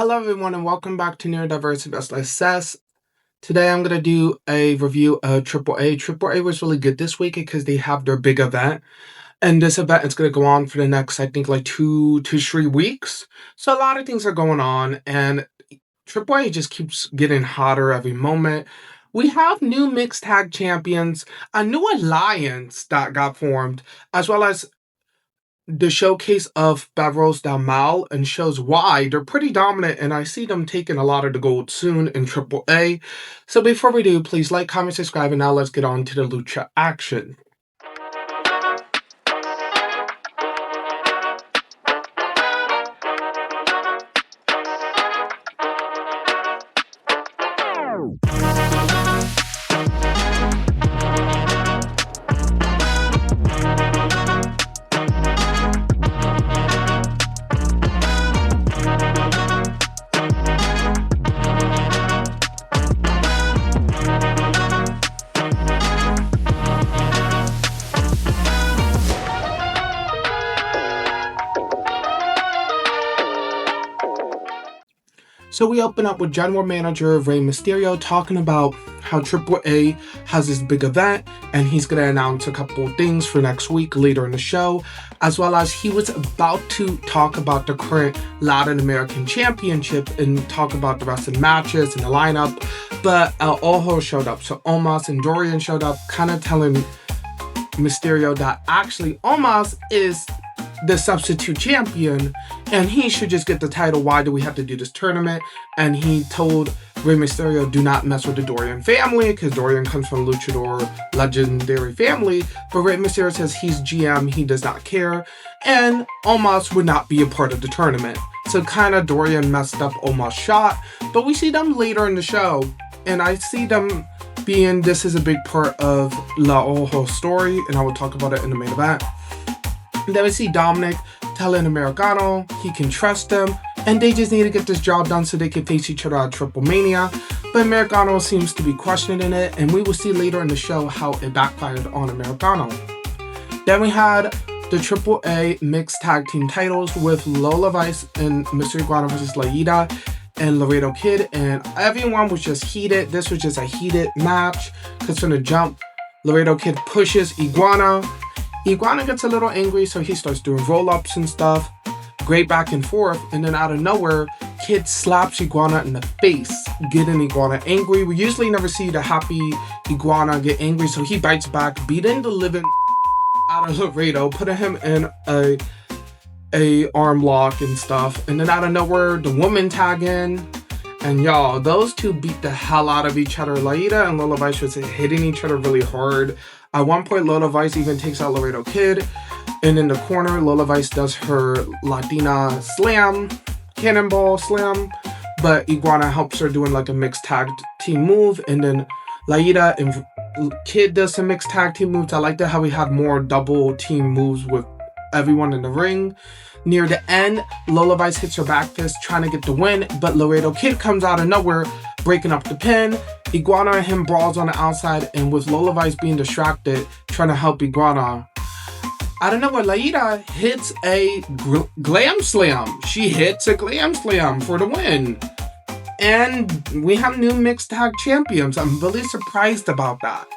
Hello everyone and welcome back to Neurodiversity Best Assess. Today I'm going to do a review of AAA. AAA was really good this week because they have their big event. And this event is going to go on for the next, I think, like 2 to 3 weeks. So a lot of things are going on and AAA just keeps getting hotter every moment. We have new mixed tag champions, a new alliance that got formed, as well as the showcase of Perros del Mal, and shows why they're pretty dominant, and I see them taking a lot of the gold soon in AAA. So before we do, please like, comment, subscribe, and now let's get on to the Lucha action. So we open up with General Manager Rey Mysterio talking about how AAA has this big event and he's going to announce a couple of things for next week later in the show, as well as he was about to talk about the current Latin American Championship and talk about the rest of the matches and the lineup, but El Ojo showed up. So Omos and Dorian showed up, kind of telling Mysterio that actually Omos is the substitute champion and he should just get the title. Why do we have to do this tournament? And he told Rey Mysterio, do not mess with the Dorian family, because Dorian comes from luchador legendary family. But Rey Mysterio says he's GM, he does not care, and Omos would not be a part of the tournament. So kind of Dorian messed up Omos' shot, but we see them later in the show, and I see them being, this is a big part of La Ojo's story, and I will talk about it in the main event. And then we see Dominik telling Americano he can trust them, and they just need to get this job done so they can face each other at Triple Mania. But Americano seems to be questioning it, and we will see later in the show how it backfired on Americano. Then we had the AAA mixed tag team titles with Lola Vice and Mr. Iguana versus Hiedra and Laredo Kid, and everyone was just heated. This was just a heated match because from the jump, Laredo Kid pushes Iguana. Iguana gets a little angry, so he starts doing roll-ups and stuff. Great back and forth, and then out of nowhere, Kid slaps Iguana in the face, getting Iguana angry. We usually never see the happy Iguana get angry, so he bites back, beating the living out of Laredo, putting him in a arm lock and stuff. And then out of nowhere, the woman tag in. And y'all, those two beat the hell out of each other. Hiedra and Lola Vice was hitting each other really hard. At one point, Lola Vice even takes out Laredo Kid. And in the corner, Lola Vice does her Latina slam, cannonball slam. But Iguana helps her doing like a mixed tag team move. And then Hiedra and Kid does some mixed tag team moves. I like that how we had more double team moves with everyone in the ring. Near the end, Lola Vice hits her back fist trying to get the win, but Laredo Kid comes out of nowhere, breaking up the pin. Iguana and him brawls on the outside, and with Lola Vice being distracted, trying to help Iguana. Out of nowhere, Hiedra hits a glam slam. She hits a glam slam for the win. And we have new mixed tag champions. I'm really surprised about that.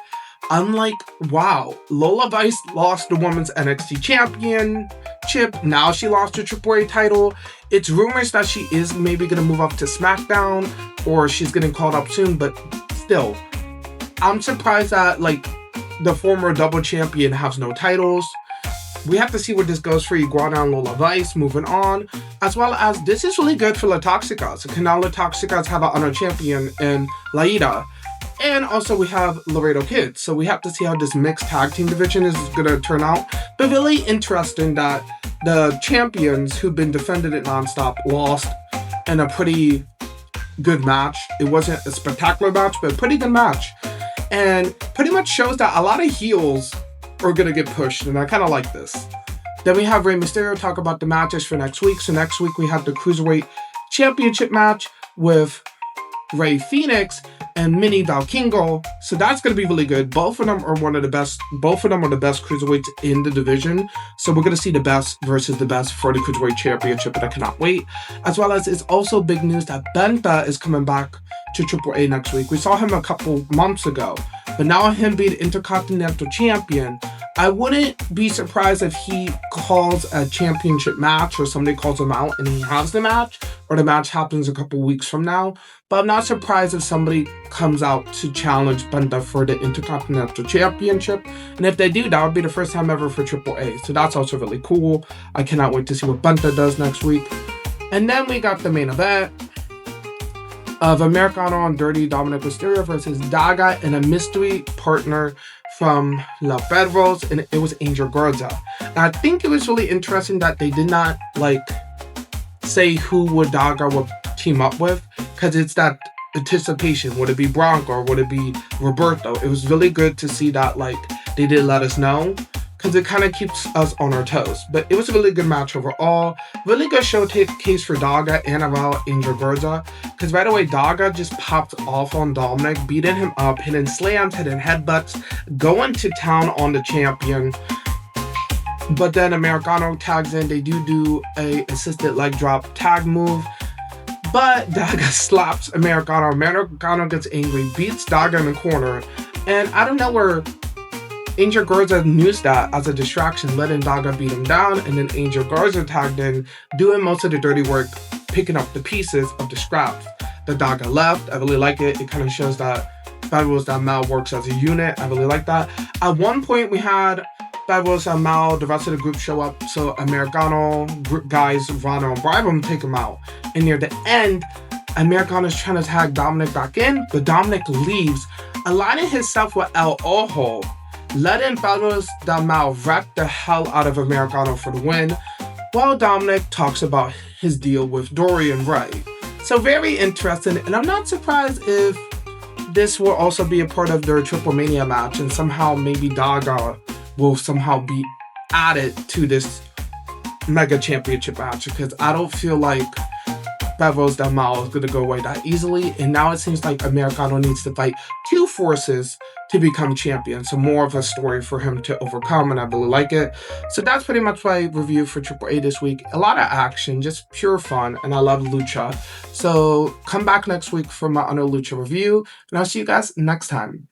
I'm like, wow, Lola Vice lost the women's NXT championship. Now she lost her AAA title. It's rumors that she is maybe going to move up to SmackDown or she's getting called up soon, but still, I'm surprised that like the former double champion has no titles. We have to see where this goes for Iguana and Lola Vice moving on, as well as this is really good for La Toxicas. So can now La Toxicas have an honor champion in Hiedra. And also we have Laredo Kid. So we have to see how this mixed tag team division is going to turn out. But really interesting that the champions who've been defended it nonstop lost in a pretty good match. It wasn't a spectacular match, but a pretty good match. And pretty much shows that a lot of heels are going to get pushed. And I kind of like this. Then we have Rey Mysterio talk about the matches for next week. So next week we have the Cruiserweight Championship match with Rey Fénix and Mini Vikingo. So that's going to be really good. Both of them are one of the best. Both of them are the best cruiserweights in the division. So we're going to see the best versus the best for the Cruiserweight Championship, and I cannot wait. As well as it's also big news that Penta is coming back to AAA next week. We saw him a couple months ago, but now him being Intercontinental Champion, I wouldn't be surprised if he calls a championship match or somebody calls him out and he has the match, or the match happens a couple weeks from now. But I'm not surprised if somebody comes out to challenge Penta for the Intercontinental Championship. And if they do, that would be the first time ever for AAA. So that's also really cool. I cannot wait to see what Penta does next week. And then we got the main event of Americano and Dirty Dominik Mysterio versus Daga and a mystery partner from Los Perros, and it was Angel Garza. And I think it was really interesting that they did not say who would Daga would team up with, because it's that anticipation. Would it be Bronco or would it be Roberto? It was really good to see that they did let us know, because it kind of keeps us on our toes. But it was a really good match overall. Really good showcase for Daga and about Angel Garza, because right away Daga just popped off on Dominik, beating him up, hitting slams, hitting headbutts, going to town on the champion. But then Americano tags in. They do a assisted leg drop tag move, but Daga slaps Americano. Americano gets angry, beats Daga in the corner, and I don't know where Angel Garza used that as a distraction, letting Daga beat him down, and then Angel Garza tagged in, doing most of the dirty work, picking up the pieces of the scraps that Daga left. I really like it. It kind of shows that Fabulous that Mal works as a unit. I really like that. At one point, we had Fabulous and Mal, the rest of the group show up, so Americano group guys, Rano and Bribham, take him out. And near the end, Americano is trying to tag Dominik back in, but Dominik leaves, aligning himself with El Ojo, letting Fabulous that Mal wreck the hell out of Americano for the win, while Dominik talks about his deal with Dorian Ray. So very interesting, and I'm not surprised if this will also be a part of their Triple Mania match, and somehow maybe Daga will somehow be added to this Mega Championship match, because I don't feel like Fabulous that Mal is going to go away that easily, and now it seems like Americano needs to fight two forces to become champion. So more of a story for him to overcome, and I really like it. So that's pretty much my review for AAA this week. A lot of action, just pure fun, and I love Lucha. So come back next week for my other Lucha review, and I'll see you guys next time.